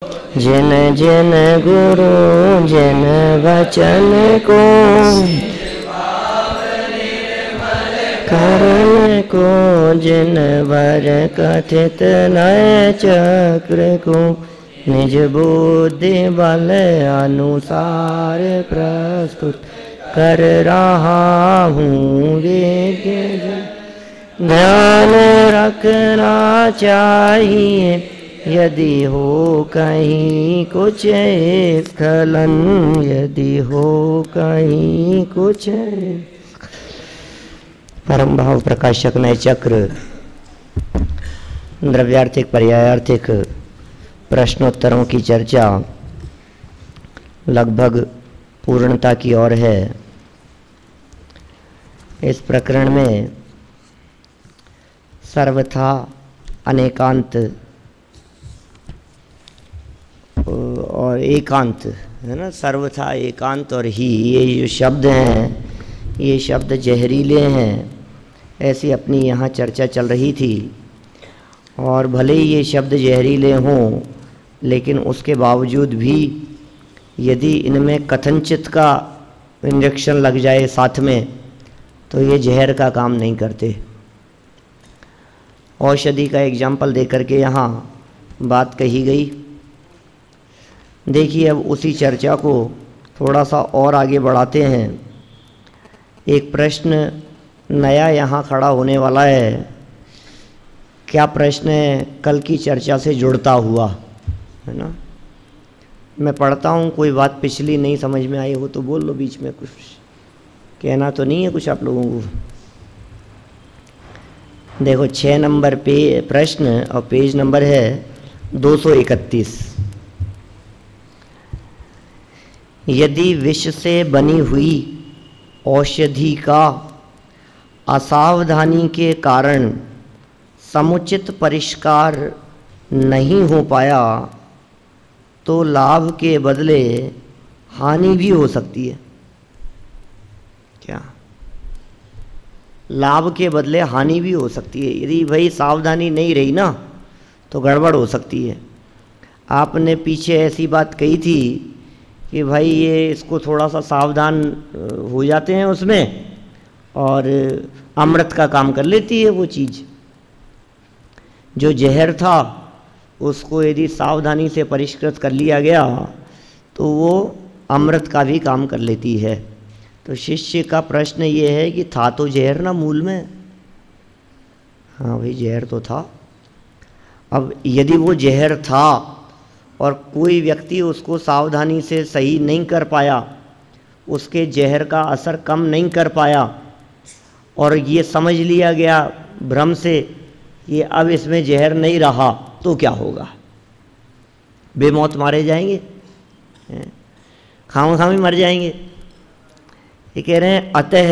जिन जिन गुरु जिन वचन को करण को जिन वर कथित नय चक्र को निज बुद्धि बल अनुसार प्रस्तुत कर रहा हूँ। ध्यान रखना चाहिए यदि हो कहीं कुछ स्खलन, यदि हो कहीं कुछ। परम भाव प्रकाशक नय चक्र द्रव्यार्थिक पर्यायार्थिक प्रश्नोत्तरों की चर्चा लगभग पूर्णता की ओर है। इस प्रकरण में सर्वथा अनेकांत और एकांत है ना, सर्वथा एकांत और ही, ये जो शब्द हैं ये शब्द जहरीले हैं, ऐसी अपनी यहाँ चर्चा चल रही थी। और भले ही ये शब्द जहरीले हों लेकिन उसके बावजूद भी यदि इनमें कथनचित का इंजेक्शन लग जाए साथ में तो ये जहर का काम नहीं करते। औषधि का एग्जाम्पल दे करके यहाँ बात कही गई। देखिए अब उसी चर्चा को थोड़ा सा और आगे बढ़ाते हैं। एक प्रश्न नया यहाँ खड़ा होने वाला है। क्या प्रश्न है? कल की चर्चा से जुड़ता हुआ है ना। मैं पढ़ता हूँ, कोई बात पिछली नहीं समझ में आई हो तो बोल लो बीच में, कुछ कहना तो नहीं है कुछ आप लोगों को। देखो 6 नंबर पे प्रश्न और पेज नंबर है 231। यदि विष से बनी हुई औषधि का असावधानी के कारण समुचित परिष्कार नहीं हो पाया तो लाभ के बदले हानि भी हो सकती है। क्या? लाभ के बदले हानि भी हो सकती है। यदि भाई सावधानी नहीं रही ना तो गड़बड़ हो सकती है। आपने पीछे ऐसी बात कही थी कि भाई ये इसको थोड़ा सा सावधान हो जाते हैं उसमें और अमृत का काम कर लेती है वो चीज़। जो जहर था उसको यदि सावधानी से परिष्कृत कर लिया गया तो वो अमृत का भी काम कर लेती है। तो शिष्य का प्रश्न ये है कि था तो जहर ना मूल में। हाँ भाई जहर तो था। अब यदि वो जहर था और कोई व्यक्ति उसको सावधानी से सही नहीं कर पाया, उसके जहर का असर कम नहीं कर पाया और ये समझ लिया गया भ्रम से ये अब इसमें जहर नहीं रहा, तो क्या होगा? बेमौत मारे जाएंगे, खाम मर जाएंगे। ये कह रहे हैं अतः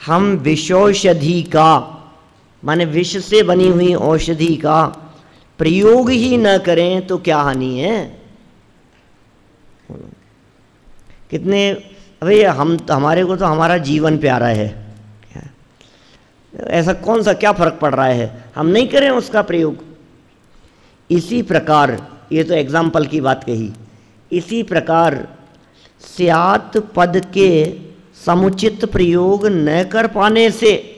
हम विषौषधि का, माने विष से बनी हुई औषधि का प्रयोग ही न करें तो क्या हानि है? कितने भाई हमारे को तो हमारा जीवन प्यारा है। ऐसा कौन सा क्या फर्क पड़ रहा है हम नहीं करें उसका प्रयोग? इसी प्रकार, ये तो एग्जाम्पल की बात कही, इसी प्रकार स्यात् पद के समुचित प्रयोग न कर पाने से,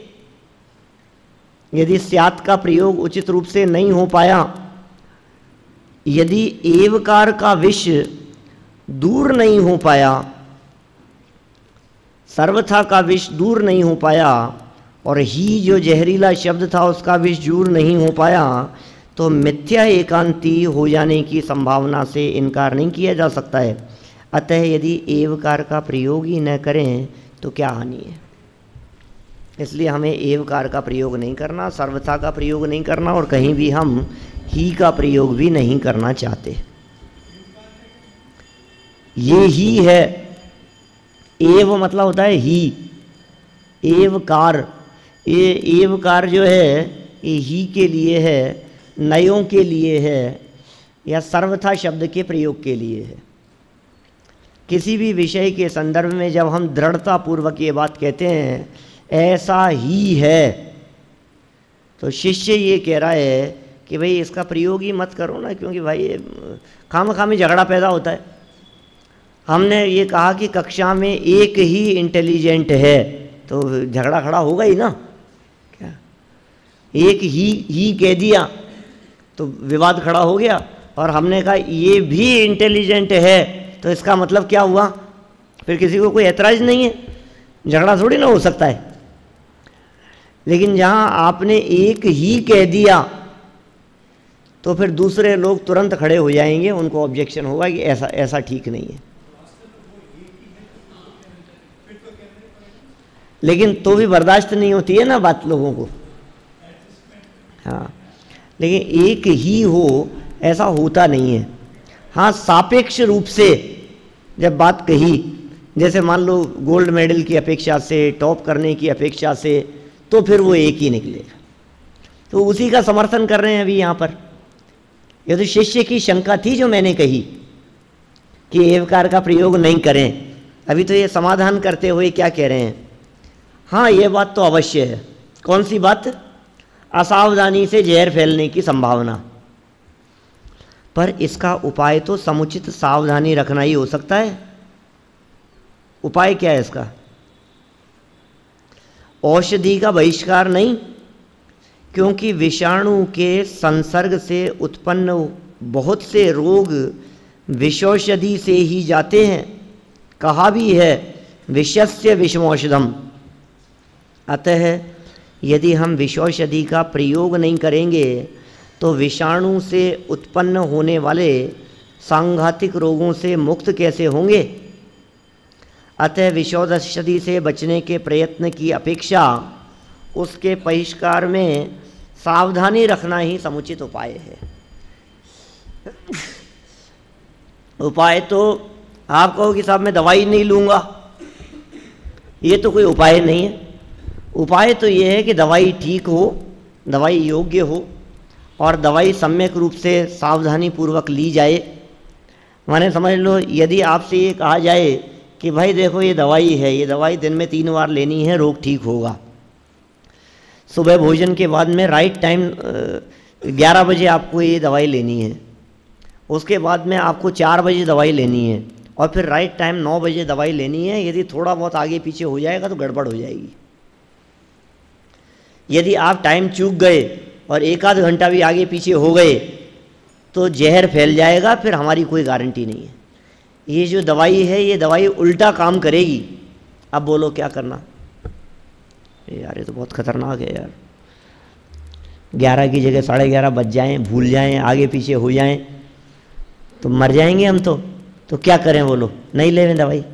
यदि स्यात् का प्रयोग उचित रूप से नहीं हो पाया, यदि एवकार का विष दूर नहीं हो पाया, सर्वथा का विष दूर नहीं हो पाया और ही जो जहरीला शब्द था उसका विष दूर नहीं हो पाया, तो मिथ्या एकांती हो जाने की संभावना से इनकार नहीं किया जा सकता है। अतः यदि एवकार का प्रयोग ही न करें तो क्या हानि है? इसलिए हमें एवकार का प्रयोग नहीं करना, सर्वथा का प्रयोग नहीं करना और कहीं भी हम ही का प्रयोग भी नहीं करना चाहते। ये ही है। एव मतलब होता है ही। एवकार, ये एवकार जो है ये ही के लिए है, नयों के लिए है या सर्वथा शब्द के प्रयोग के लिए है। किसी भी विषय के संदर्भ में जब हम दृढ़ता पूर्वक ये बात कहते हैं ऐसा ही है, तो शिष्य ये कह रहा है कि भाई इसका प्रयोग ही मत करो ना, क्योंकि भाई खामखामी झगड़ा पैदा होता है। हमने ये कहा कि कक्षा में एक ही इंटेलिजेंट है तो झगड़ा खड़ा होगा ही ना, क्या एक ही कह दिया तो विवाद खड़ा हो गया, और हमने कहा ये भी इंटेलिजेंट है तो इसका मतलब क्या हुआ, फिर किसी को कोई ऐतराज नहीं है, झगड़ा थोड़ी ना हो सकता है। लेकिन जहाँ आपने एक ही कह दिया तो फिर दूसरे लोग तुरंत खड़े हो जाएंगे, उनको ऑब्जेक्शन होगा कि ऐसा ऐसा ठीक नहीं है। लेकिन तो भी बर्दाश्त नहीं होती है ना बात लोगों को। हाँ, लेकिन एक ही हो ऐसा होता नहीं है। हाँ, सापेक्ष रूप से जब बात कही, जैसे मान लो गोल्ड मेडल की अपेक्षा से, टॉप करने की अपेक्षा से, तो फिर वो एक ही निकलेगा। तो उसी का समर्थन कर रहे हैं अभी यहाँ पर। ये तो शिष्य की शंका थी जो मैंने कही कि एवकार का प्रयोग नहीं करें। अभी तो ये समाधान करते हुए क्या कह रहे हैं, हाँ ये बात तो अवश्य है। कौन सी बात? असावधानी से जहर फैलने की संभावना। पर इसका उपाय तो समुचित सावधानी रखना ही हो सकता है। उपाय क्या है इसका? औषधि का बहिष्कार नहीं, क्योंकि विषाणु के संसर्ग से उत्पन्न बहुत से रोग विषौषधि से ही जाते हैं। कहा भी है विषस्य विषमौषधम। अतः यदि हम विषौषधि का प्रयोग नहीं करेंगे तो विषाणु से उत्पन्न होने वाले सांघातिक रोगों से मुक्त कैसे होंगे? अतः विषौषधि से बचने के प्रयत्न की अपेक्षा उसके बहिष्कार में सावधानी रखना ही समुचित उपाय है। उपाय तो आप कहो कि साहब मैं दवाई नहीं लूँगा, ये तो कोई उपाय नहीं है। उपाय तो ये है कि दवाई ठीक हो, दवाई योग्य हो, और दवाई सम्यक रूप से सावधानी पूर्वक ली जाए। माने समझ लो, यदि आपसे ये कहा जाए कि भाई देखो ये दवाई है, ये दवाई दिन में 3 बार लेनी है, रोग ठीक होगा। सुबह भोजन के बाद में राइट टाइम 11 बजे आपको ये दवाई लेनी है, उसके बाद में आपको 4 बजे दवाई लेनी है, और फिर राइट टाइम 9 बजे दवाई लेनी है। यदि थोड़ा बहुत आगे पीछे हो जाएगा तो गड़बड़ हो जाएगी। यदि आप टाइम चूक गए और 1 आध घंटा भी आगे पीछे हो गए तो जहर फैल जाएगा, फिर हमारी कोई गारंटी नहीं है। ये जो दवाई है, ये दवाई उल्टा काम करेगी। अब बोलो क्या करना? यार ये तो बहुत खतरनाक है यार। 11 की जगह 11:30 बज जाएं, भूल जाएं, आगे पीछे हो जाएं तो मर जाएंगे हम तो क्या करें? बोलो नहीं लेवें दवाई।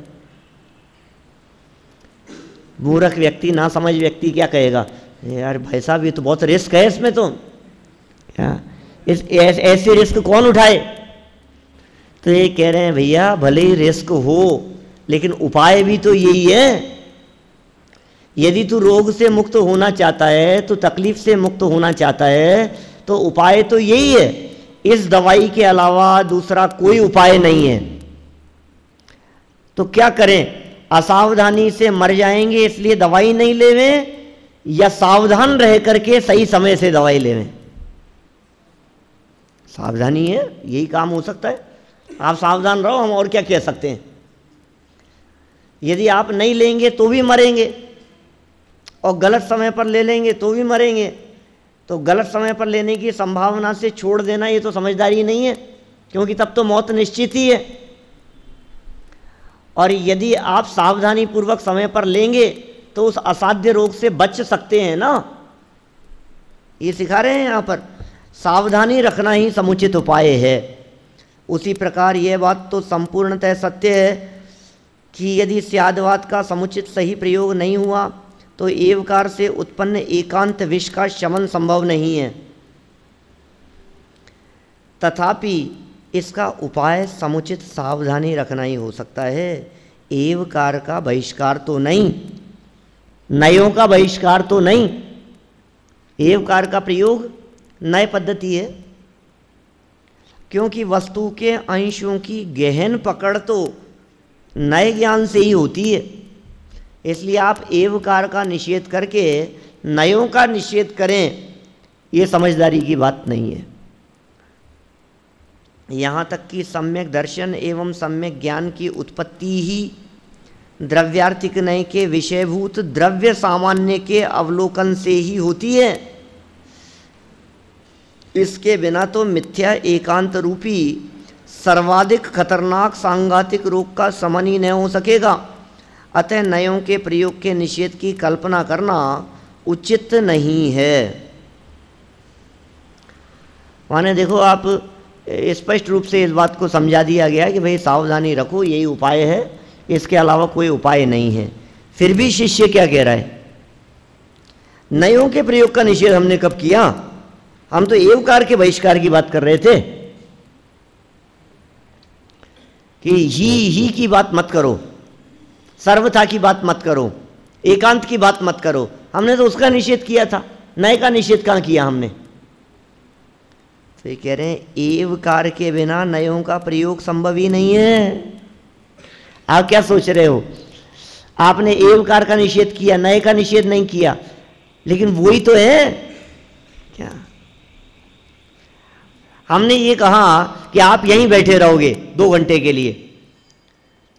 मूर्ख व्यक्ति, ना समझ व्यक्ति क्या कहेगा? यार भाई साहब ये तो बहुत रिस्क है इसमें, तो ऐसे रिस्क कौन उठाए? तो ये कह रहे हैं भैया भले ही रिस्क हो, लेकिन उपाय भी तो यही है। यदि तू रोग से मुक्त होना चाहता है, तो तकलीफ से मुक्त होना चाहता है, तो उपाय तो यही है। इस दवाई के अलावा दूसरा कोई उपाय नहीं है। तो क्या करें? असावधानी से मर जाएंगे इसलिए दवाई नहीं लेवें, या सावधान रह करके सही समय से दवाई लेवें? सावधानी है, यही काम हो सकता है। आप सावधान रहो, हम और क्या कह सकते हैं। यदि आप नहीं लेंगे तो भी मरेंगे, और गलत समय पर ले लेंगे तो भी मरेंगे। तो गलत समय पर लेने की संभावना से छोड़ देना ये तो समझदारी नहीं है, क्योंकि तब तो मौत निश्चित ही है। और यदि आप सावधानी पूर्वक समय पर लेंगे तो उस असाध्य रोग से बच सकते हैं ना। ये सिखा रहे हैं यहाँ पर, सावधानी रखना ही समुचित उपाय है। उसी प्रकार यह बात तो संपूर्णतः सत्य है कि यदि स्यादवाद का समुचित सही प्रयोग नहीं हुआ तो एवकार से उत्पन्न एकांत विष का शमन संभव नहीं है। तथापि इसका उपाय समुचित सावधानी रखना ही हो सकता है। एवकार का बहिष्कार तो नहीं, नयों का बहिष्कार तो नहीं। एवकार का प्रयोग नय पद्धति है, क्योंकि वस्तु के अंशों की गहन पकड़ तो नए ज्ञान से ही होती है। इसलिए आप एवकार का निषेध करके नयों का निषेध करें, ये समझदारी की बात नहीं है। यहाँ तक कि सम्यक दर्शन एवं सम्यक ज्ञान की उत्पत्ति ही द्रव्यार्थिक नय के विषयभूत द्रव्य सामान्य के अवलोकन से ही होती है। इसके बिना तो मिथ्या एकांत रूपी सर्वाधिक खतरनाक सांघातिक रोग का शमन ही न हो सकेगा। अतः नयों के प्रयोग के निषेध की कल्पना करना उचित नहीं है। माने देखो, आप स्पष्ट रूप से इस बात को समझा दिया गया कि भाई सावधानी रखो, यही उपाय है, इसके अलावा कोई उपाय नहीं है। फिर भी शिष्य क्या कह रहा है? नयों के प्रयोग का निषेध हमने कब किया? हम तो एवकार के बहिष्कार की बात कर रहे थे कि ही की बात मत करो, सर्वथा की बात मत करो, एकांत की बात मत करो। हमने तो उसका निषेध किया था, नए का निषेध कहाँ किया हमने? तो ये कह रहे हैं एवकार के बिना नयों का प्रयोग संभव ही नहीं है। आप क्या सोच रहे हो? आपने एवकार का निषेध किया, नए का निषेध नहीं किया, लेकिन वही तो है क्या? हमने ये कहा कि आप यहीं बैठे रहोगे 2 घंटे के लिए,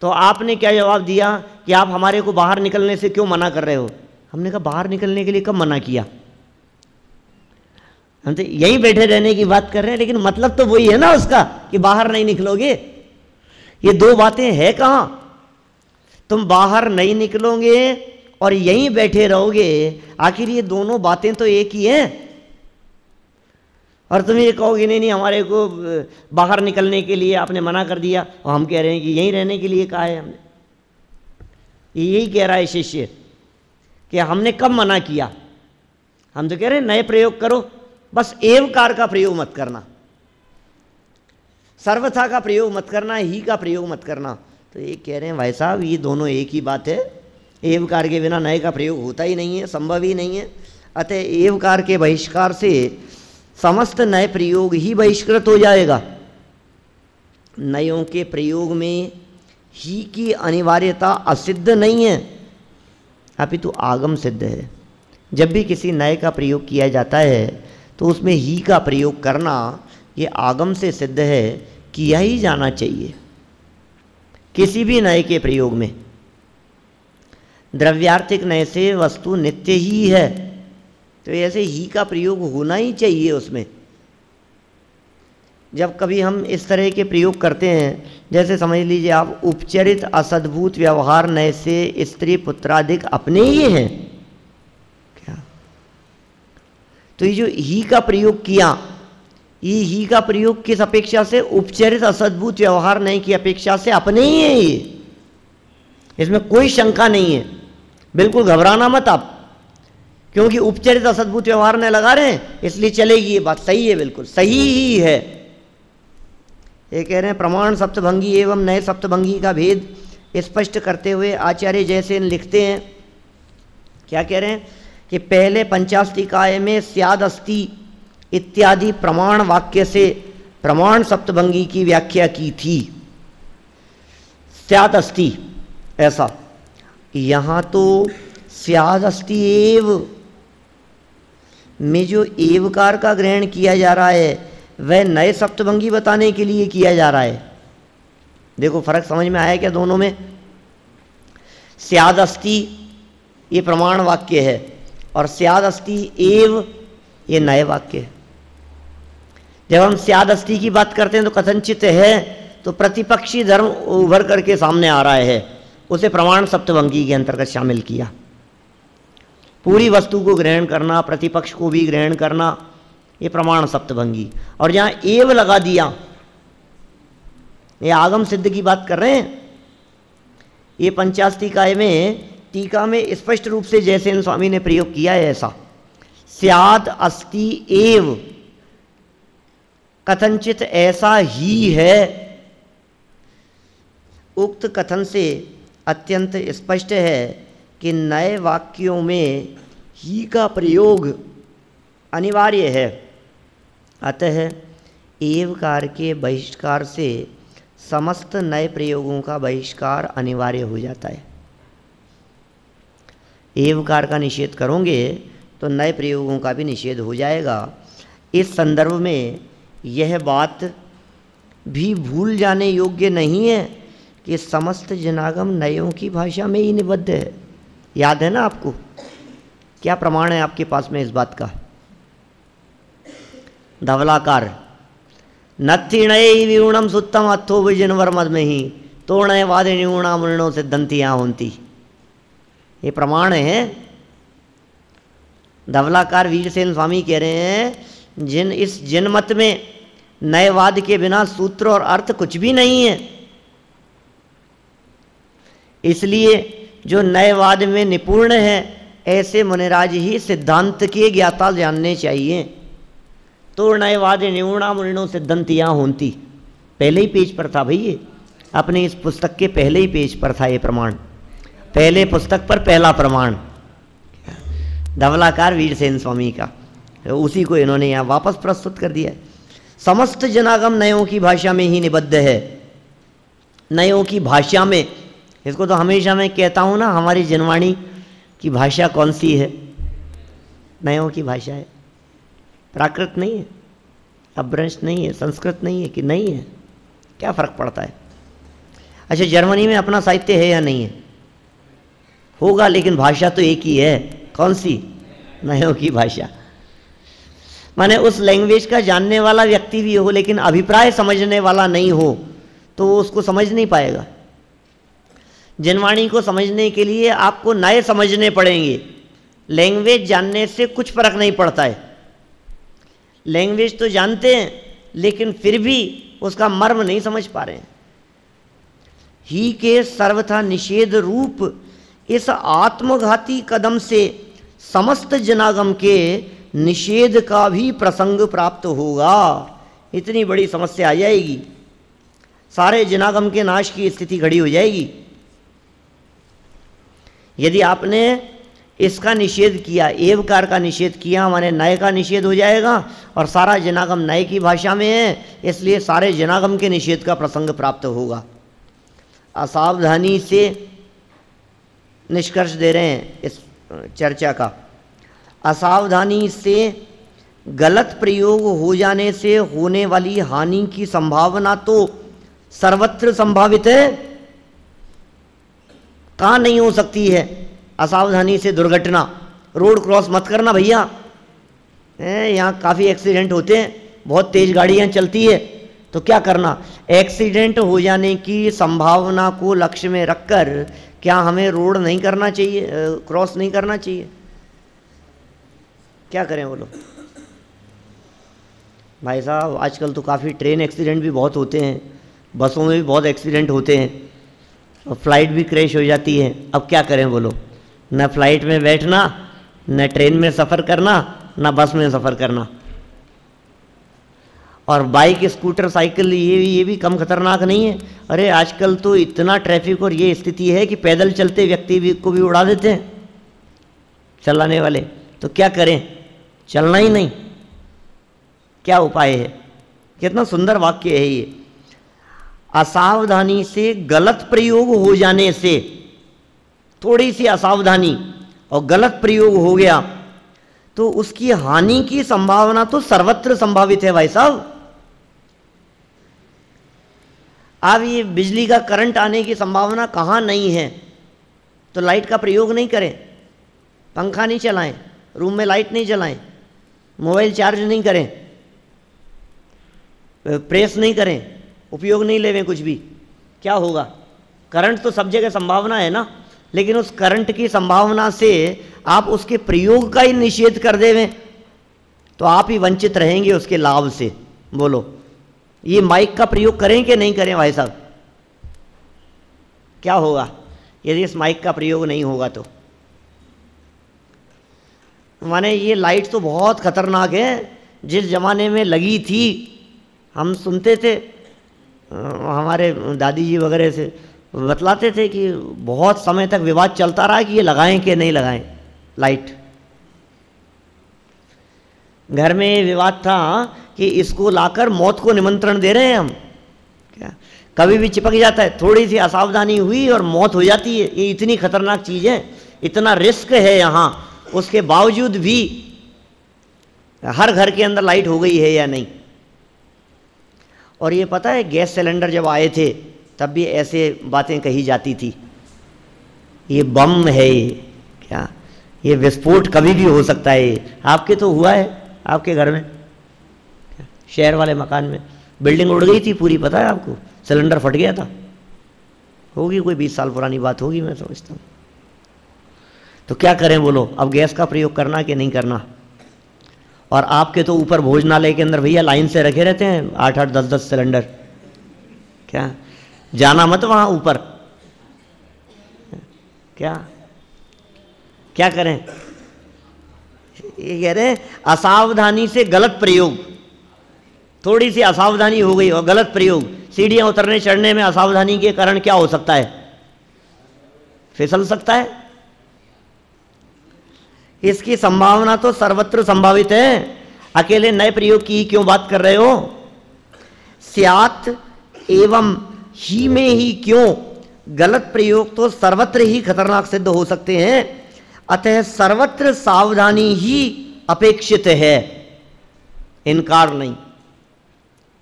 तो आपने क्या जवाब दिया कि आप हमारे को बाहर निकलने से क्यों मना कर रहे हो? हमने कहा बाहर निकलने के लिए कब मना किया? हम तो यहीं बैठे रहने की बात कर रहे हैं, लेकिन मतलब तो वही है ना उसका कि बाहर नहीं निकलोगे। ये 2 बातें हैं कहाँ? तुम बाहर नहीं निकलोगे और यहीं बैठे रहोगे, आखिर ये दोनों बातें तो एक ही हैं। और तुम ये कहोगे नहीं हमारे को बाहर निकलने के लिए आपने मना कर दिया, और हम कह रहे हैं कि यहीं रहने के लिए कहा है हमने। यही कह रहा है शिष्य कि हमने कब मना किया? हम तो कह रहे हैं नए प्रयोग करो, बस एवकार का प्रयोग मत करना, सर्वथा का प्रयोग मत करना, ही का प्रयोग मत करना। तो ये कह रहे हैं भाई साहब ये दोनों एक ही बात है। एवकार के बिना नए का प्रयोग होता ही नहीं है, संभव ही नहीं है। अतः एवकार के बहिष्कार से समस्त नए प्रयोग ही बहिष्कृत हो जाएगा। नयों के प्रयोग में ही की अनिवार्यता असिद्ध नहीं है, अपितु आगम सिद्ध है। जब भी किसी नए का प्रयोग किया जाता है तो उसमें ही का प्रयोग करना ये आगम से सिद्ध है, किया ही जाना चाहिए किसी भी नए के प्रयोग में। द्रव्यार्थिक नए से वस्तु नित्य ही है, तो ऐसे ही का प्रयोग होना ही चाहिए उसमें। जब कभी हम इस तरह के प्रयोग करते हैं, जैसे समझ लीजिए आप उपचरित असद्भुत व्यवहार नए से स्त्री पुत्रादिक अपने ही हैं क्या, तो ये जो ही का प्रयोग किया, ये ही का प्रयोग किस अपेक्षा से? उपचरित असद्भुत व्यवहार नए की अपेक्षा से अपने ही है ये, इसमें कोई शंका नहीं है। बिल्कुल घबराना मत आप, क्योंकि उपचरित असद्भुत व्यवहार न लगा रहे हैं इसलिए चलेगी, ये बात सही है, बिल्कुल सही ही है। ये कह रहे हैं प्रमाण सप्तभंगी एवं नए सप्तभंगी का भेद स्पष्ट करते हुए आचार्य जयसेन लिखते हैं, क्या कह रहे हैं कि पहले पंचास्तिकाय में स्याद अस्ति इत्यादि प्रमाण वाक्य से प्रमाण सप्तभंगी की व्याख्या की थी। स्याद अस्ति ऐसा, यहाँ तो स्याद अस्ति एव में जो एवकार का ग्रहण किया जा रहा है वह नए सप्तभंगी बताने के लिए किया जा रहा है। देखो फर्क समझ में आया क्या दोनों में? स्याद अस्ति ये प्रमाण वाक्य है और स्याद अस्ति एव ये नए वाक्य है। जब हम स्याद अस्ति की बात करते हैं तो कथनचित है, तो प्रतिपक्षी धर्म उभर करके सामने आ रहा है, उसे प्रमाण सप्तभंगी के अंतर्गत शामिल किया। पूरी वस्तु को ग्रहण करना, प्रतिपक्ष को भी ग्रहण करना, ये प्रमाण सप्तभंगी। और जहाँ एव लगा दिया, ये आगम सिद्ध की बात कर रहे हैं। ये पंचास्तिकाय में टीका में स्पष्ट रूप से जयसेन स्वामी ने प्रयोग किया है ऐसा, स्याद अस्ति एव कथनचित ऐसा ही है। उक्त कथन से अत्यंत स्पष्ट है कि नए वाक्यों में ही का प्रयोग अनिवार्य है। अतः एवकार के बहिष्कार से समस्त नए प्रयोगों का बहिष्कार अनिवार्य हो जाता है। एवकार का निषेध करोगे तो नए प्रयोगों का भी निषेध हो जाएगा। इस संदर्भ में यह बात भी भूल जाने योग्य नहीं है कि समस्त जनागम नयों की भाषा में ही निबद्ध है। याद है ना आपको? क्या प्रमाण है आपके पास में इस बात का? धवलाकार नत्थिणय विऊणम सुत्तम अथो विजनवर मद में ही तोणय वादे न्यूणा मुरणों से दंतियाँ होती। ये प्रमाण है। धवलाकार वीरसेन स्वामी कह रहे हैं इस जनमत में नयवाद के बिना सूत्र और अर्थ कुछ भी नहीं है। इसलिए जो नयवाद में निपुण है ऐसे मुनिराज ही सिद्धांत के ज्ञाता जानने चाहिए। तो नयवाद न्यूणा मुरणों से दंतियाँ होती। पहले ही पेज पर था भाई, ये अपने इस पुस्तक के पहले ही पेज पर था ये प्रमाण। पहले पुस्तक पर पहला प्रमाण धवलाकार वीरसेन स्वामी का, उसी को इन्होंने यहाँ वापस प्रस्तुत कर दिया है। समस्त जनागम नयों की भाषा में ही निबद्ध है। नयों की भाषा में, इसको तो हमेशा मैं कहता हूँ ना, हमारी जनवाणी की भाषा कौन सी है? नयों की भाषा है। प्राकृत नहीं है, अपभ्रंश नहीं है, संस्कृत नहीं है कि नहीं है? क्या फर्क पड़ता है? अच्छा, जर्मनी में अपना साहित्य है या नहीं है? होगा, लेकिन भाषा तो एक ही है। कौन सी? नयों की भाषा। माने उस लैंग्वेज का जानने वाला व्यक्ति भी हो लेकिन अभिप्राय समझने वाला नहीं हो तो वो उसको समझ नहीं पाएगा। जनवाणी को समझने के लिए आपको नए समझने पड़ेंगे। लैंग्वेज जानने से कुछ फर्क नहीं पड़ता है। लैंग्वेज तो जानते हैं लेकिन फिर भी उसका मर्म नहीं समझ पा रहे हैं। ही के सर्वथा निषेध रूप इस आत्मघाती कदम से समस्त जनागम के निषेध का भी प्रसंग प्राप्त होगा। इतनी बड़ी समस्या आ जाएगी, सारे जनागम के नाश की स्थिति खड़ी हो जाएगी। यदि आपने इसका निषेध किया, एवकार का निषेध किया, हमारे नए का निषेध हो जाएगा और सारा जनागम नए की भाषा में है, इसलिए सारे जनागम के निषेध का प्रसंग प्राप्त होगा। असावधानी से निष्कर्ष दे रहे हैं इस चर्चा का। असावधानी से गलत प्रयोग हो जाने से होने वाली हानि की संभावना तो सर्वत्र संभावित है। कहाँ नहीं हो सकती है असावधानी से दुर्घटना? रोड क्रॉस मत करना भैया, यहाँ काफ़ी एक्सीडेंट होते हैं, बहुत तेज़ गाड़ियाँ चलती है, तो क्या करना? एक्सीडेंट हो जाने की संभावना को लक्ष्य में रखकर क्या हमें रोड नहीं करना चाहिए, क्रॉस नहीं करना चाहिए? क्या करें बोलो भाई साहब? आजकल तो काफ़ी ट्रेन एक्सीडेंट भी बहुत होते हैं, बसों में भी बहुत एक्सीडेंट होते हैं और फ्लाइट भी क्रैश हो जाती है। अब क्या करें बोलो? न फ्लाइट में बैठना, न ट्रेन में सफ़र करना, न बस में सफ़र करना। और बाइक, स्कूटर, साइकिल ये भी कम खतरनाक नहीं है। अरे आजकल तो इतना ट्रैफिक और ये स्थिति है कि पैदल चलते व्यक्ति भी को भी उड़ा देते हैं चलाने वाले। तो क्या करें? चलना ही नहीं। क्या उपाय है? कितना सुंदर वाक्य है ये। असावधानी से गलत प्रयोग हो जाने से, थोड़ी सी असावधानी और गलत प्रयोग हो गया तो उसकी हानि की संभावना तो सर्वत्र संभावित है भाई साहब। अब ये बिजली का करंट आने की संभावना कहाँ नहीं है? तो लाइट का प्रयोग नहीं करें, पंखा नहीं चलाएं, रूम में लाइट नहीं जलाएं, मोबाइल चार्ज नहीं करें, प्रेस नहीं करें, उपयोग नहीं लेवें कुछ भी। क्या होगा? करंट तो सब जगह संभावना है ना, लेकिन उस करंट की संभावना से आप उसके प्रयोग का ही निषेध कर देवें तो आप ही वंचित रहेंगे उसके लाभ से। बोलो, ये माइक का प्रयोग करें कि नहीं करें भाई साहब? क्या होगा यदि इस माइक का प्रयोग नहीं होगा तो? माने ये लाइट तो बहुत खतरनाक है। जिस जमाने में लगी थी, हम सुनते थे, हमारे दादी जी वगैरह से बतलाते थे कि बहुत समय तक विवाद चलता रहा कि ये लगाएं कि नहीं लगाएं लाइट। घर में विवाद था कि इसको लाकर मौत को निमंत्रण दे रहे हैं हम। क्या कभी भी चिपक जाता है, थोड़ी सी असावधानी हुई और मौत हो जाती है। ये इतनी खतरनाक चीज़ है, इतना रिस्क है यहाँ, उसके बावजूद भी हर घर के अंदर लाइट हो गई है या नहीं? और ये पता है गैस सिलेंडर जब आए थे तब भी ऐसे बातें कही जाती थी, ये बम है, ये क्या, ये विस्फोट कभी भी हो सकता है। आपके तो हुआ है, आपके घर में, शहर वाले मकान में बिल्डिंग उड़ गई थी पूरी, पता है आपको, सिलेंडर फट गया था। होगी कोई 20 साल पुरानी बात होगी मैं समझता हूँ। तो क्या करें बोलो, अब गैस का प्रयोग करना कि नहीं करना। और आपके तो ऊपर भोजनालय के अंदर भैया लाइन से रखे रहते हैं 8-8 10-10 सिलेंडर, क्या जाना मत वहाँ ऊपर, क्या करें। ये कह रहे हैं असावधानी से गलत प्रयोग, थोड़ी सी असावधानी हो गई और गलत प्रयोग, सीढ़ियां उतरने चढ़ने में असावधानी के कारण क्या हो सकता है, फिसल सकता है। इसकी संभावना तो सर्वत्र संभावित है, अकेले नए प्रयोग की क्यों बात कर रहे हो। स्यात् एवं ही में ही क्यों, गलत प्रयोग तो सर्वत्र ही खतरनाक सिद्ध हो सकते हैं, अतः सर्वत्र सावधानी ही अपेक्षित है। इनकार नहीं,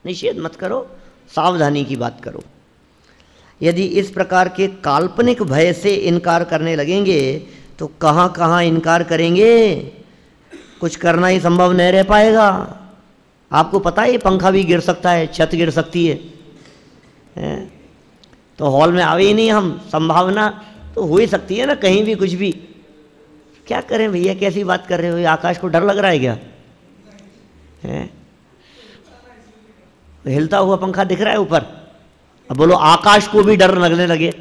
निषेध मत करो, सावधानी की बात करो। यदि इस प्रकार के काल्पनिक भय से इनकार करने लगेंगे तो कहाँ कहाँ इनकार करेंगे, कुछ करना ही संभव नहीं रह पाएगा। आपको पता है ये पंखा भी गिर सकता है, छत गिर सकती है? तो हॉल में आवे ही नहीं हम, संभावना तो हो ही सकती है ना, कहीं भी कुछ भी। क्या करें भैया, कैसी बात कर रहे हो, ये आकाश को डर लग रहा है क्या? हिलता हुआ पंखा दिख रहा है ऊपर, अब बोलो आकाश को भी डर लगने लगे,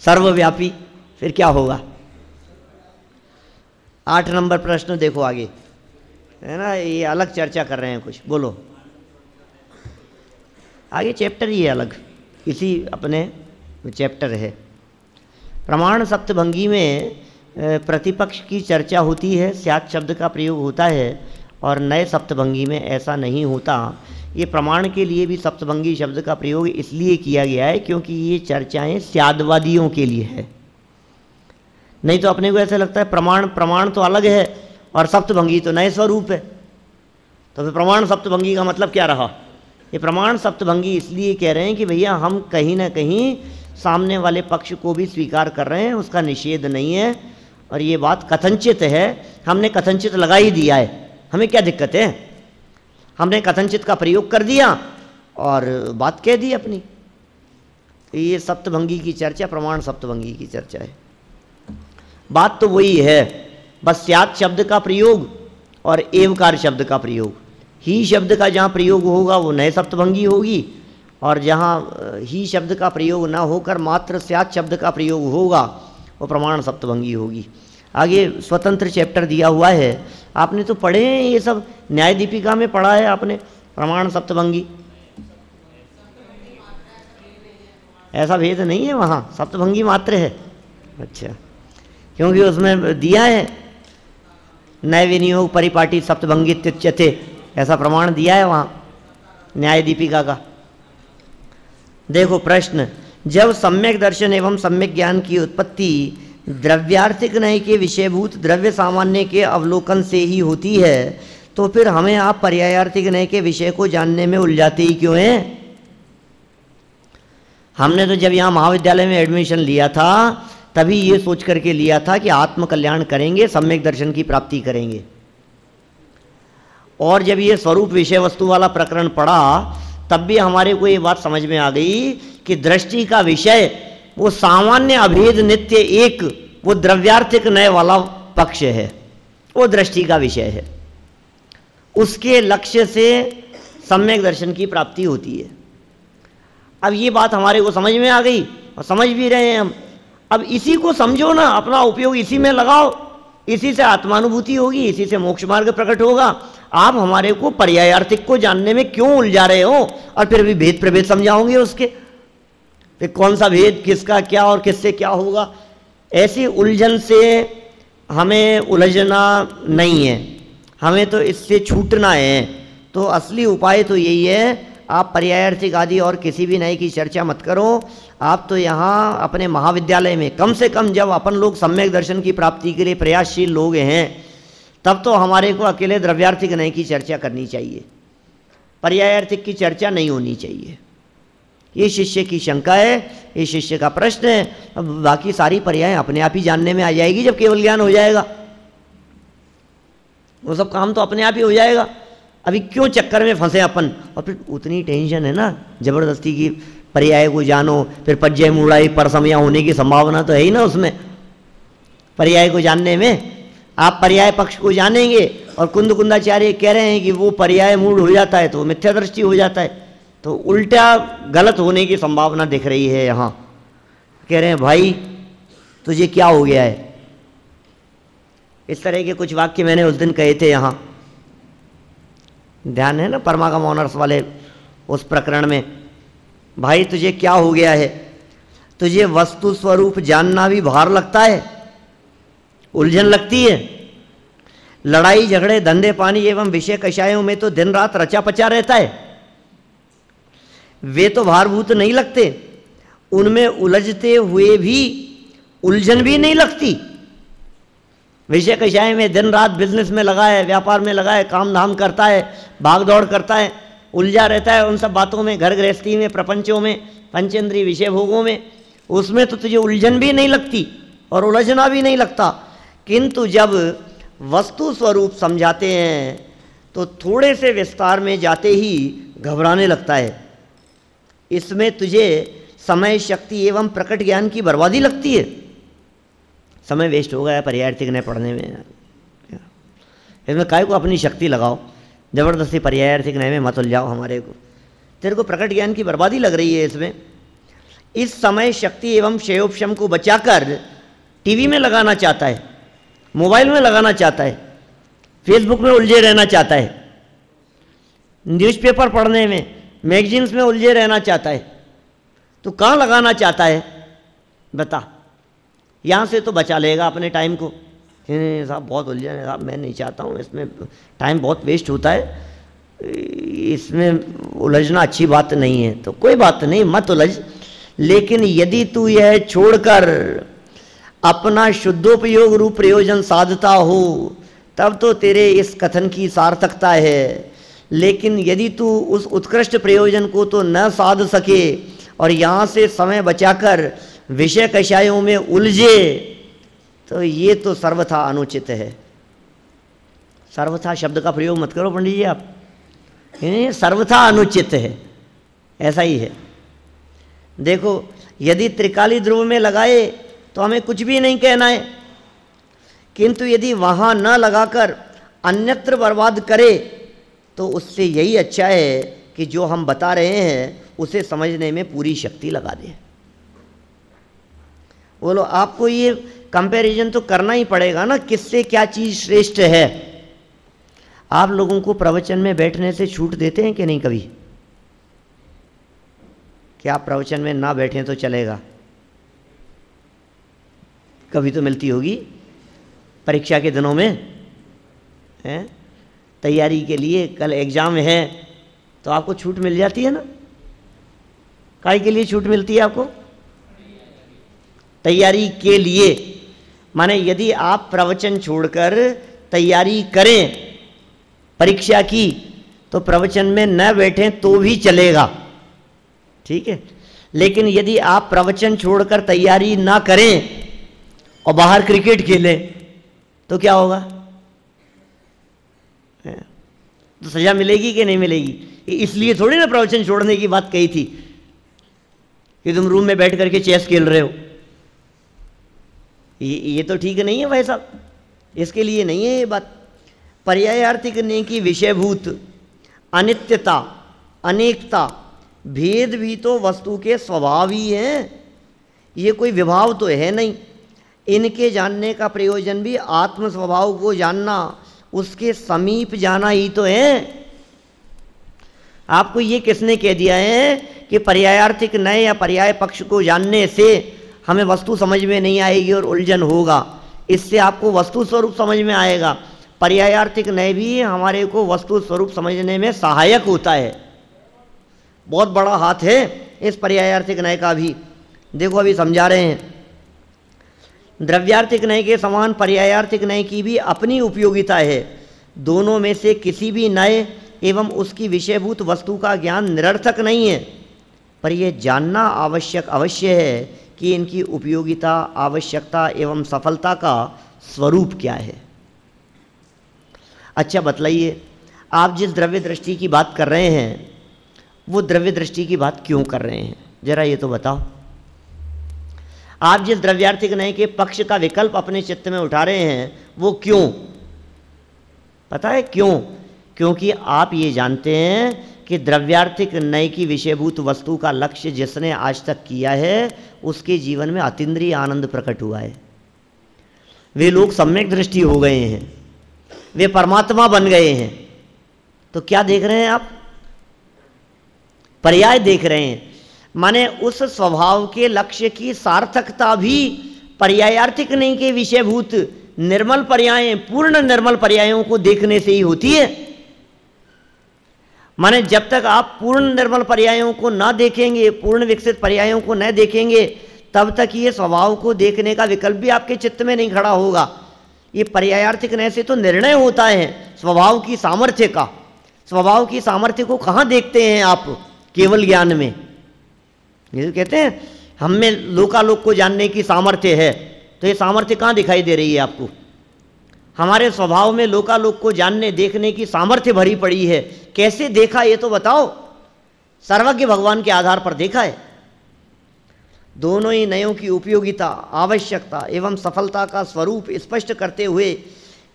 सर्वव्यापी, फिर क्या होगा। 8 नंबर प्रश्न देखो आगे, है ना, ये अलग चर्चा कर रहे हैं कुछ, बोलो आगे चैप्टर ही है अलग, इसी अपने चैप्टर है। प्रमाण सप्तभंगी में प्रतिपक्ष की चर्चा होती है, स्यात् शब्द का प्रयोग होता है, और नए सप्तभंगी में ऐसा नहीं होता। ये प्रमाण के लिए भी सप्तभंगी शब्द का प्रयोग इसलिए किया गया है क्योंकि ये चर्चाएं स्याद्वादियों के लिए है। नहीं तो अपने को ऐसा लगता है प्रमाण तो अलग है और सप्तभंगी तो नए स्वरूप है, तो फिर प्रमाण सप्तभंगी का मतलब क्या रहा। ये प्रमाण सप्तभंगी इसलिए कह रहे हैं कि भैया हम कहीं ना कहीं सामने वाले पक्ष को भी स्वीकार कर रहे हैं, उसका निषेध नहीं है, और ये बात कथनचित है, हमने कथनचित लगा ही दिया है, हमें क्या दिक्कत है, हमने कथनचित का प्रयोग कर दिया और बात कह दी अपनी। तो ये सप्तभंगी की चर्चा प्रमाण सप्तभंगी की चर्चा है, बात तो वही है, बस स्यात् शब्द का प्रयोग और एवकार शब्द का प्रयोग, ही शब्द का जहाँ प्रयोग होगा वो नए सप्तभंगी होगी, और जहाँ ही शब्द का प्रयोग ना होकर मात्र स्यात् शब्द का प्रयोग होगा वो प्रमाण सप्तभंगी होगी। आगे स्वतंत्र चैप्टर दिया हुआ है, आपने तो पढ़े हैं ये सब, न्याय दीपिका में पढ़ा है आपने प्रमाण सप्तभंगी। ऐसा भेद नहीं है वहाँ, सप्तभंगी मात्र है। अच्छा, क्योंकि उसमें दिया है नए विनियोग परिपाटी सप्तभंगी त्युच्यते, ऐसा प्रमाण दिया है वहाँ न्याय दीपिका का। देखो प्रश्न, जब सम्यक दर्शन एवं सम्यक ज्ञान की उत्पत्ति द्रव्यार्थिक नय के विषयभूत द्रव्य सामान्य के अवलोकन से ही होती है, तो फिर हमें आप पर्यायार्थिक नय के विषय को जानने में उलझाते ही क्यों हैं। हमने तो जब यहाँ महाविद्यालय में एडमिशन लिया था तभी ये सोच करके लिया था कि आत्म कल्याण करेंगे, सम्यक दर्शन की प्राप्ति करेंगे, और जब ये स्वरूप विषय वस्तु वाला प्रकरण पढ़ा तब भी हमारे को ये बात समझ में आ गई कि दृष्टि का विषय वो सामान्य अभेद नित्य एक, वो द्रव्यार्थिक नय वाला पक्ष है, वो दृष्टि का विषय है, उसके लक्ष्य से सम्यक दर्शन की प्राप्ति होती है। अब ये बात हमारे को समझ में आ गई और समझ भी रहे हैं हम। अब इसी को समझो ना, अपना उपयोग इसी में लगाओ, इसी से आत्मानुभूति होगी, इसी से मोक्ष मार्ग प्रकट होगा। आप हमारे को पर्यायार्थिक को जानने में क्यों उलझा रहे हो, और फिर भी भेद प्रभेद समझाओगे उसके, फिर कौन सा भेद किसका क्या और किससे क्या होगा। ऐसी उलझन से हमें उलझना नहीं है, हमें तो इससे छूटना है। तो असली उपाय तो यही है, आप पर्यायार्थिक आदि और किसी भी नए की चर्चा मत करो। आप तो यहाँ अपने महाविद्यालय में कम से कम जब अपन लोग सम्यक दर्शन की प्राप्ति के लिए प्रयासशील लोग हैं, तब तो हमारे को अकेले द्रव्यार्थिक नय की चर्चा करनी चाहिए। पर्यायार्थिक की चर्चा नहीं होनी चाहिए। ये शिष्य की शंका है, ये शिष्य का प्रश्न है। अब बाकी सारी पर्याय अपने आप ही जानने में आ जाएगी जब केवल ज्ञान हो जाएगा, वो सब काम तो अपने आप ही हो जाएगा। अभी क्यों चक्कर में फंसे अपन, और फिर उतनी टेंशन है ना जबरदस्ती की पर्याय को जानो, फिर पज्जय मूढ़ाई परसमया होने की संभावना तो है ही ना उसमें। पर्याय को जानने में आप पर्याय पक्ष को जानेंगे और कुंदाचार्य कह रहे हैं कि वो पर्याय मूढ़ हो जाता है तो मिथ्या दृष्टि हो जाता है, तो उल्टा गलत होने की संभावना दिख रही है। यहाँ कह रहे हैं भाई तुझे क्या हो गया है। इस तरह के कुछ वाक्य मैंने उस दिन कहे थे यहाँ, ध्यान है ना परमागम ऑनर्स वाले उस प्रकरण में। भाई तुझे क्या हो गया है, तुझे वस्तु स्वरूप जानना भी भार लगता है, उलझन लगती है। लड़ाई झगड़े धंधे पानी एवं विषय कषायों में तो दिन रात रचा पचा रहता है, वे तो भारभूत नहीं लगते, उनमें उलझते हुए भी उलझन भी नहीं लगती। विषय कषाय में दिन रात बिजनेस में लगा है, व्यापार में लगा है, काम धाम करता है, भाग दौड़ करता है, उलझा रहता है उन सब बातों में, घर गृहस्थी में, प्रपंचों में, पंचेंद्रीय विषय भोगों में, उसमें तो तुझे उलझन भी नहीं लगती और उलझना भी नहीं लगता। किंतु जब वस्तु स्वरूप समझाते हैं तो थोड़े से विस्तार में जाते ही घबराने लगता है। इसमें तुझे समय शक्ति एवं प्रकट ज्ञान की बर्बादी लगती है। समय वेस्ट हो गया पर्यायार्थिक न्याय पढ़ने में, इसमें काय को अपनी शक्ति लगाओ, जबरदस्ती पर्यायार्थिक न्याय में मत उलझाओ हमारे को, तेरे को प्रकट ज्ञान की बर्बादी लग रही है इसमें। इस समय शक्ति एवं क्षयोपशम को बचाकर टीवी में लगाना चाहता है, मोबाइल में लगाना चाहता है, फेसबुक में उलझे रहना चाहता है, न्यूज़पेपर पढ़ने में, मैगजीन्स में उलझे रहना चाहता है। तो कहाँ लगाना चाहता है बता, यहाँ से तो बचा लेगा अपने टाइम को। साहब बहुत उलझन है साहब, मैं नहीं चाहता हूँ, इसमें टाइम बहुत वेस्ट होता है, इसमें उलझना अच्छी बात नहीं है। तो कोई बात नहीं, मत उलझ, लेकिन यदि तू यह छोड़कर अपना शुद्धोपयोग रूप प्रयोजन साधता हो तब तो तेरे इस कथन की सार्थकता है। लेकिन यदि तू उस उत्कृष्ट प्रयोजन को तो न साध सके और यहाँ से समय बचाकर विषय कषायों में उलझे तो ये तो सर्वथा अनुचित है। सर्वथा शब्द का प्रयोग मत करो पंडित जी आप, सर्वथा अनुचित है, ऐसा ही है। देखो यदि त्रिकाली ध्रुव में लगाए तो हमें कुछ भी नहीं कहना है, किंतु यदि वहाँ न लगाकर अन्यत्र बर्बाद करे तो उससे यही अच्छा है कि जो हम बता रहे हैं उसे समझने में पूरी शक्ति लगा दे। बोलो आपको ये कंपैरिजन तो करना ही पड़ेगा ना, किससे क्या चीज़ श्रेष्ठ है। आप लोगों को प्रवचन में बैठने से छूट देते हैं कि नहीं कभी? क्या आप प्रवचन में ना बैठें तो चलेगा? कभी तो मिलती होगी परीक्षा के दिनों में, हैं तैयारी के लिए, कल एग्ज़ाम है तो आपको छूट मिल जाती है ना। काय के लिए छूट मिलती है आपको? तैयारी के लिए। माने यदि आप प्रवचन छोड़कर तैयारी करें परीक्षा की तो प्रवचन में न बैठें तो भी चलेगा, ठीक है। लेकिन यदि आप प्रवचन छोड़कर तैयारी ना करें और बाहर क्रिकेट खेलें तो क्या होगा? तो सजा मिलेगी कि नहीं मिलेगी? इसलिए थोड़ी ना प्रवचन छोड़ने की बात कही थी कि तुम रूम में बैठ करके चेस खेल रहे हो। ये तो ठीक नहीं है भाई साहब, इसके लिए नहीं है ये बात। पर्यायार्थिक ने की विषयभूत अनित्यता, अनेकता, भेद भी तो वस्तु के स्वभाव ही हैं, ये कोई विभाव तो है नहीं। इनके जानने का प्रयोजन भी आत्म स्वभाव को जानना, उसके समीप जाना ही तो है। आपको ये किसने कह दिया है कि पर्यायार्थिक नए या पर्याय पक्ष को जानने से हमें वस्तु समझ में नहीं आएगी और उलझन होगा? इससे आपको वस्तु स्वरूप समझ में आएगा। पर्यायार्थिक नय भी हमारे को वस्तु स्वरूप समझने में सहायक होता है। बहुत बड़ा हाथ है इस पर्यायार्थिक नय का भी। देखो अभी समझा रहे हैं, द्रव्यार्थिक नय के समान पर्यायार्थिक नय की भी अपनी उपयोगिता है। दोनों में से किसी भी नय एवं उसकी विषयभूत वस्तु का ज्ञान निरर्थक नहीं है, पर यह जानना आवश्यक अवश्य है कि इनकी उपयोगिता, आवश्यकता एवं सफलता का स्वरूप क्या है। अच्छा बतलाइए, आप जिस द्रव्य दृष्टि की बात कर रहे हैं वो द्रव्य दृष्टि की बात क्यों कर रहे हैं, जरा ये तो बताओ। आप जिस द्रव्यार्थिक नय के पक्ष का विकल्प अपने चित्त में उठा रहे हैं वो क्यों, पता है क्यों? क्योंकि आप ये जानते हैं कि द्रव्यार्थिक नय की विषयभूत वस्तु का लक्ष्य जिसने आज तक किया है उसके जीवन में अतीन्द्रिय आनंद प्रकट हुआ है। वे लोग सम्यक दृष्टि हो गए हैं, वे परमात्मा बन गए हैं। तो क्या देख रहे हैं आप? पर्याय देख रहे हैं। माने उस स्वभाव के लक्ष्य की सार्थकता भी पर्यायार्थिक नहीं के विषयभूत निर्मल पर्याय, पूर्ण निर्मल पर्यायों को देखने से ही होती है। माने जब तक आप पूर्ण निर्मल पर्यायों को ना देखेंगे, पूर्ण विकसित पर्यायों को न देखेंगे, तब तक ये स्वभाव को देखने का विकल्प भी आपके चित्त में नहीं खड़ा होगा। ये पर्यायार्थिक नय से तो निर्णय होता है स्वभाव की सामर्थ्य का। स्वभाव की सामर्थ्य को कहाँ देखते हैं आप? केवल ज्ञान में। ये कहते हैं हम में लोकालोक को जानने की सामर्थ्य है, तो ये सामर्थ्य कहाँ दिखाई दे रही है आपको? हमारे स्वभाव में लोकालोक को जानने देखने की सामर्थ्य भरी पड़ी है। कैसे देखा ये तो बताओ? सर्वज्ञ भगवान के आधार पर देखा है। दोनों ही नयों की उपयोगिता, आवश्यकता एवं सफलता का स्वरूप स्पष्ट करते हुए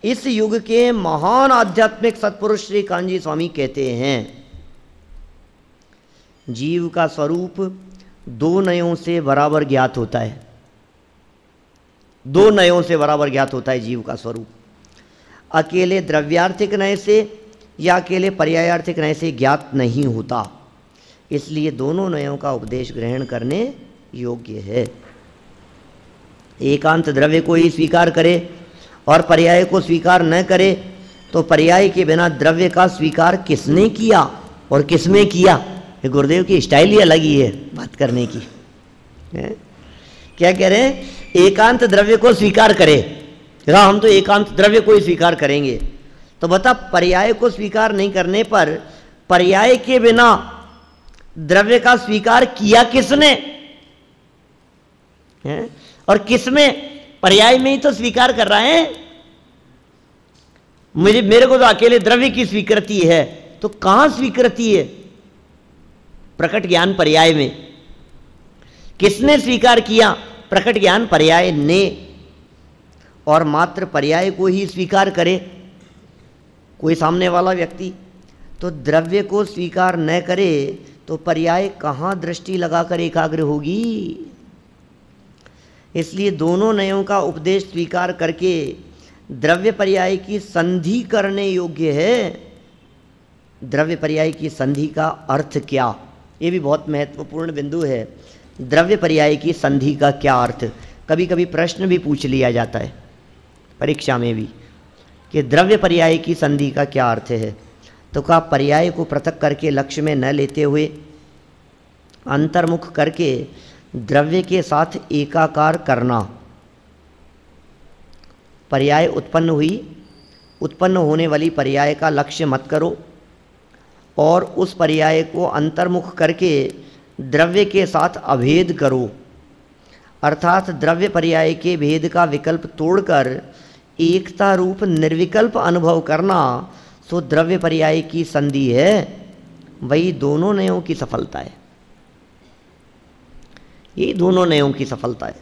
इस युग के महान आध्यात्मिक सत्पुरुष श्री कान्जी स्वामी कहते हैं, जीव का स्वरूप दो नयों से बराबर ज्ञात होता है। दो नयों से बराबर ज्ञात होता है जीव का स्वरूप। अकेले द्रव्यार्थिक नय से या अकेले पर्यायार्थिक नय से ज्ञात नहीं होता। इसलिए दोनों नयों का उपदेश ग्रहण करने योग्य है। एकांत द्रव्य को ही स्वीकार करे और पर्याय को स्वीकार न करे तो पर्याय के बिना द्रव्य का स्वीकार किसने किया और किसमें किया? ये गुरुदेव की स्टाइल ही अलग ही है बात करने की है? क्या कह रहे हैं? एकांत द्रव्य को स्वीकार करे। हम तो एकांत द्रव्य को ही स्वीकार करेंगे। तो बता, पर्याय को स्वीकार नहीं करने पर पर्याय के बिना द्रव्य का स्वीकार किया किसने है? और किसमें? पर्याय में ही तो स्वीकार कर रहा है। मेरे को तो अकेले द्रव्य की स्वीकृति है, तो कहां स्वीकृति है? प्रकट ज्ञान पर्याय में। किसने स्वीकार किया? प्रकट ज्ञान पर्याय ने। और मात्र पर्याय को ही स्वीकार करे कोई सामने वाला व्यक्ति, तो द्रव्य को स्वीकार न करे तो पर्याय कहाँ दृष्टि लगाकर एकाग्र होगी? इसलिए दोनों नयों का उपदेश स्वीकार करके द्रव्य पर्याय की संधि करने योग्य है। द्रव्य पर्याय की संधि का अर्थ क्या? ये भी बहुत महत्वपूर्ण बिंदु है। द्रव्य पर्याय की संधि का क्या अर्थ? कभी कभी प्रश्न भी पूछ लिया जाता है परीक्षा में भी कि द्रव्य पर्याय की संधि का क्या अर्थ है। तो कहा, पर्याय को पृथक करके लक्ष्य में न लेते हुए अंतर्मुख करके द्रव्य के साथ एकाकार करना। पर्याय उत्पन्न हुई, उत्पन्न होने वाली पर्याय का लक्ष्य मत करो और उस पर्याय को अंतर्मुख करके द्रव्य के साथ अभेद करो। अर्थात द्रव्य पर्याय के भेद का विकल्प तोड़कर एकता रूप निर्विकल्प अनुभव करना, सो द्रव्य पर्याय की संधि है। वही दोनों नयों की सफलता है। ये दोनों नयों की सफलता है।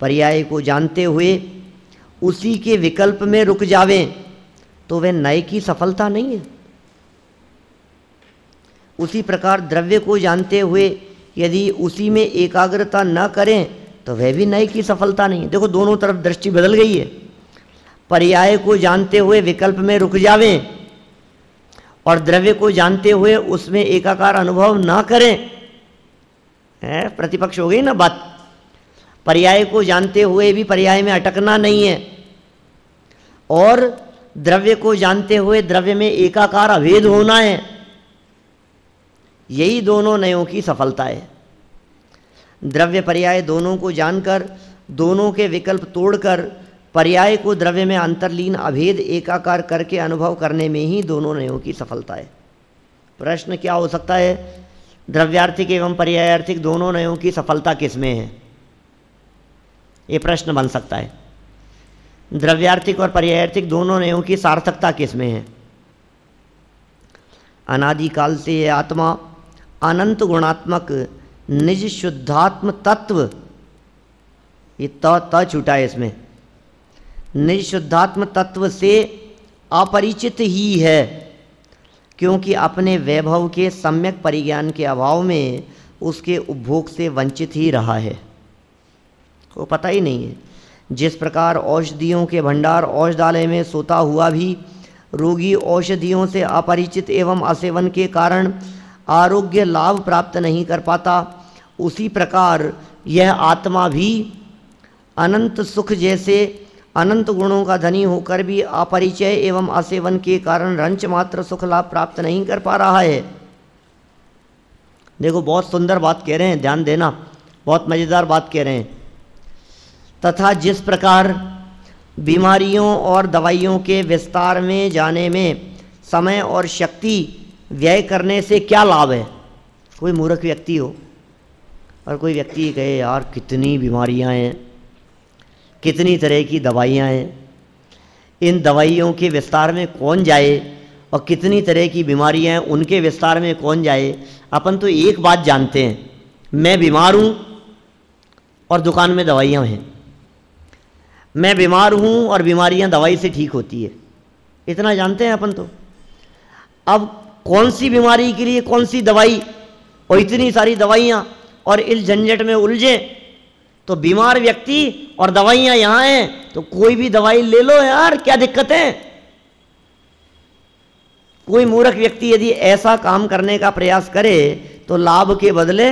पर्याय को जानते हुए उसी के विकल्प में रुक जावें तो वह नय की सफलता नहीं है। उसी प्रकार द्रव्य को जानते हुए यदि उसी में एकाग्रता न करें तो वह भी नय की सफलता नहीं है। देखो, दोनों तरफ दृष्टि बदल गई है। पर्याय को जानते हुए विकल्प में रुक जावें और द्रव्य को जानते हुए उसमें एकाकार अनुभव ना करें। प्रतिपक्ष हो गई ना बात। पर्याय को जानते हुए भी पर्याय में अटकना नहीं है और द्रव्य को जानते हुए द्रव्य में एकाकार अभेद होना है। यही दोनों नयों की सफलता है। द्रव्य पर्याय दोनों को जानकर, दोनों के विकल्प तोड़कर पर्याय को द्रव्य में अंतर्लीन अभेद एकाकार करके अनुभव करने में ही दोनों नयों की सफलता है। प्रश्न क्या हो सकता है? द्रव्यार्थिक एवं पर्यायार्थिक दोनों नयों की सफलता किसमें है? ये प्रश्न बन सकता है। द्रव्यार्थिक और पर्यायार्थिक दोनों नयों की सार्थकता किसमें है? अनादिकाल से ये आत्मा अनंत गुणात्मक निज शुद्धात्म तत्व, ये त छूटा है इसमें, निज शुद्धात्म तत्व से अपरिचित ही है, क्योंकि अपने वैभव के सम्यक परिज्ञान के अभाव में उसके उपभोग से वंचित ही रहा है। को पता ही नहीं है। जिस प्रकार औषधियों के भंडार औषधालय में सोता हुआ भी रोगी औषधियों से अपरिचित एवं असेवन के कारण आरोग्य लाभ प्राप्त नहीं कर पाता, उसी प्रकार यह आत्मा भी अनंत सुख जैसे अनंत गुणों का धनी होकर भी अपरिचय एवं असेवन के कारण रंच मात्र सुख लाभ प्राप्त नहीं कर पा रहा है। देखो बहुत सुंदर बात कह रहे हैं, ध्यान देना, बहुत मज़ेदार बात कह रहे हैं। तथा जिस प्रकार बीमारियों और दवाइयों के विस्तार में जाने में समय और शक्ति व्यय करने से क्या लाभ है? कोई मूर्ख व्यक्ति हो और कोई व्यक्ति कहे यार कितनी बीमारियां हैं, कितनी तरह की दवाइयां हैं, इन दवाइयों के विस्तार में कौन जाए, और कितनी तरह की बीमारियां हैं उनके विस्तार में कौन जाए। अपन तो एक बात जानते हैं, मैं बीमार हूँ और दुकान में दवाइयाँ हैं, मैं बीमार हूँ और बीमारियाँ दवाई से ठीक होती है, इतना जानते हैं अपन तो। अब कौन सी बीमारी के लिए कौन सी दवाई और इतनी सारी दवाइयाँ, और इस झंझट में उलझे तो बीमार व्यक्ति और दवाइयाँ यहाँ हैं तो कोई भी दवाई ले लो यार, क्या दिक्कत है। कोई मूर्ख व्यक्ति यदि ऐसा काम करने का प्रयास करे तो लाभ के बदले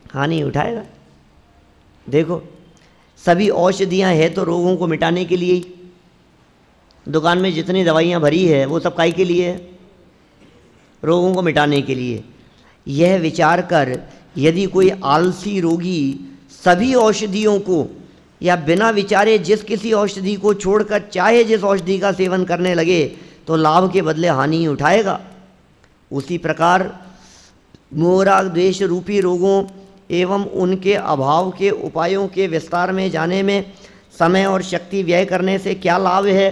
हानि उठाएगा। देखो सभी औषधियाँ हैं तो रोगों को मिटाने के लिए ही, दुकान में जितनी दवाइयाँ भरी है वो सब काहे के लिए है? रोगों को मिटाने के लिए। यह विचार कर यदि कोई आलसी रोगी सभी औषधियों को या बिना विचारे जिस किसी औषधि को छोड़कर चाहे जिस औषधि का सेवन करने लगे तो लाभ के बदले हानि उठाएगा। उसी प्रकार मोह राग द्वेष रूपी रोगों एवं उनके अभाव के उपायों के विस्तार में जाने में समय और शक्ति व्यय करने से क्या लाभ है?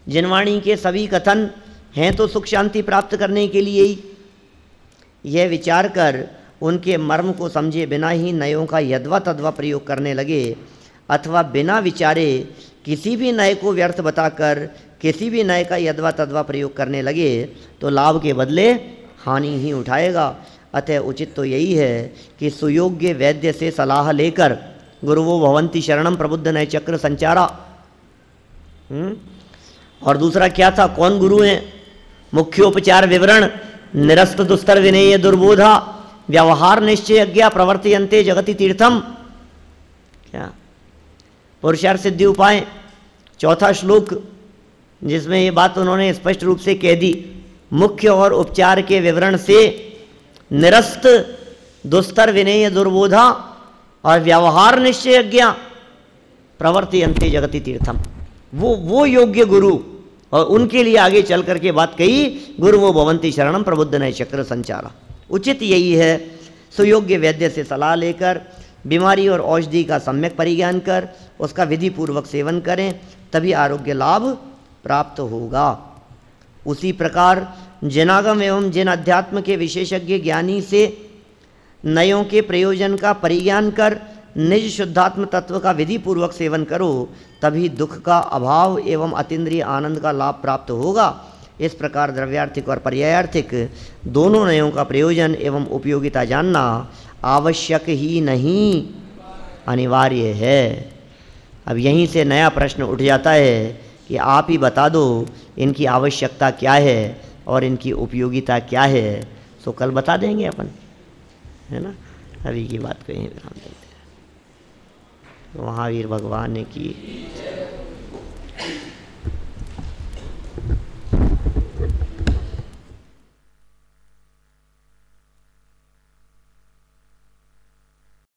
जिनवाणी के सभी कथन हैं तो सुख शांति प्राप्त करने के लिए ही। यह विचार कर उनके मर्म को समझे बिना ही नयों का यद्वा तद्वा प्रयोग करने लगे, अथवा बिना विचारे किसी भी नय को व्यर्थ बताकर किसी भी नय का यद्वा तद्वा प्रयोग करने लगे तो लाभ के बदले हानि ही उठाएगा। अतः उचित तो यही है कि सुयोग्य वैद्य से सलाह लेकर गुरुवो भवंती शरणम प्रबुद्ध नय चक्र संचारा। और दूसरा क्या था? कौन गुरु हैं? मुख्योपचार विवरण निरस्त दुस्तर विनेय दुर्बोधा व्यवहार निश्चय अज्ञा प्रवर्तयन्ते जगति तीर्थम। क्या पुरुषार्थ सिद्धि उपाय, चौथा श्लोक, जिसमें ये बात उन्होंने स्पष्ट रूप से कह दी। मुख्य और उपचार के विवरण से निरस्त दुस्तर विनेय दुर्बोधा और व्यवहार निश्चय अज्ञा प्रवर्तयन्ते जगति तीर्थम, वो योग्य गुरु, और उनके लिए आगे चल करके बात कही, गुरु वो भवंती शरणम प्रबुद्ध नय चक्र संचारा। उचित यही है सुयोग्य वैद्य से सलाह लेकर बीमारी और औषधि का सम्यक परिज्ञान कर उसका विधि पूर्वक सेवन करें, तभी आरोग्य लाभ प्राप्त होगा। उसी प्रकार जनागम एवं जिन अध्यात्म के विशेषज्ञ ज्ञानी से नयों के प्रयोजन का परिज्ञान कर निज शुद्धात्म तत्व का विधि पूर्वक सेवन करो, तभी दुख का अभाव एवं अतीन्द्रिय आनंद का लाभ प्राप्त होगा। इस प्रकार द्रव्यार्थिक और पर्यायार्थिक दोनों नयों का प्रयोजन एवं उपयोगिता जानना आवश्यक ही नहीं, अनिवार्य है। अब यहीं से नया प्रश्न उठ जाता है कि आप ही बता दो इनकी आवश्यकता क्या है और इनकी उपयोगिता क्या है। सो कल बता देंगे अपन, है ना। अभी की बात को यहीं विराम देते हैं। महावीर भगवान की